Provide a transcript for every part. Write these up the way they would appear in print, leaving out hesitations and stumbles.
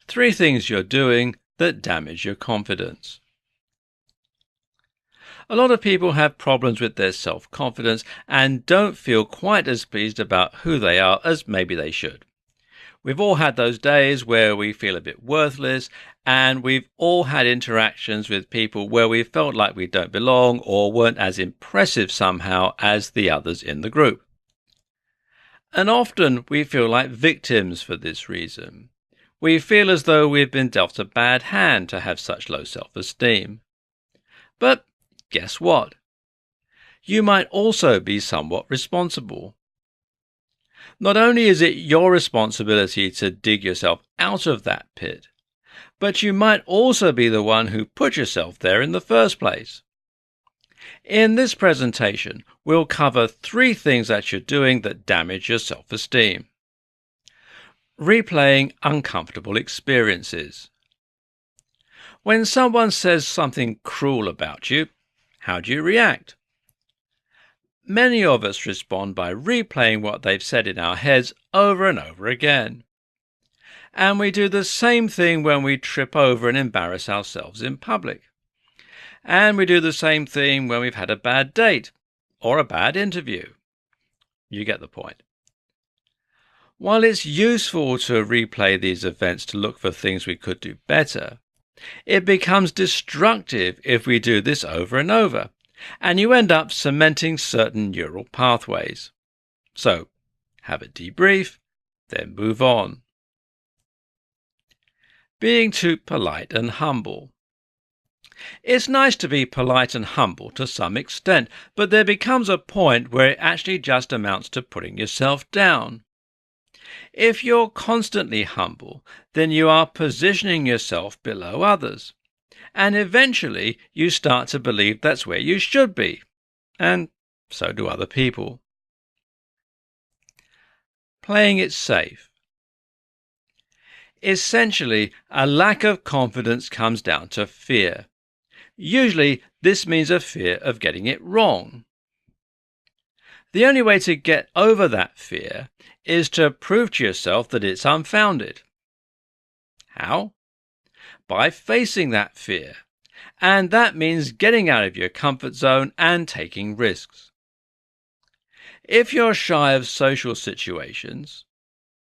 3 things you're doing that damage your confidence. A lot of people have problems with their self-confidence and don't feel quite as pleased about who they are as maybe they should. We've all had those days where we feel a bit worthless, and we've all had interactions with people where we felt like we don't belong or weren't as impressive somehow as the others in the group. And often we feel like victims for this reason. We feel as though we've been dealt a bad hand to have such low self-esteem. But guess what? You might also be somewhat responsible. Not only is it your responsibility to dig yourself out of that pit, but you might also be the one who put yourself there in the first place. In this presentation, we'll cover 3 things that you're doing that damage your self-esteem. Replaying uncomfortable experiences. When someone says something cruel about you, how do you react? Many of us respond by replaying what they've said in our heads over and over again. And we do the same thing when we trip over and embarrass ourselves in public. And we do the same thing when we've had a bad date or a bad interview. You get the point. While it's useful to replay these events to look for things we could do better, it becomes destructive if we do this over and over, and you end up cementing certain neural pathways. So, have a debrief, then move on. Being too polite and humble. It's nice to be polite and humble to some extent, but there becomes a point where it actually just amounts to putting yourself down. If you're constantly humble, then you are positioning yourself below others, and eventually you start to believe that's where you should be, and so do other people. Playing it safe. Essentially, a lack of confidence comes down to fear. Usually, this means a fear of getting it wrong. The only way to get over that fear is to prove to yourself that it's unfounded. How? By facing that fear. And that means getting out of your comfort zone and taking risks. If you're shy of social situations,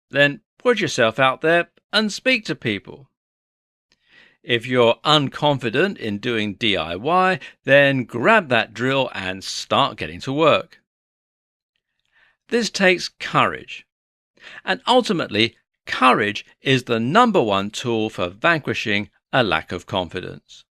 then put yourself out there and speak to people. If you're unconfident in doing DIY, then grab that drill and start getting to work. This takes courage, and ultimately, courage is the #1 tool for vanquishing a lack of confidence.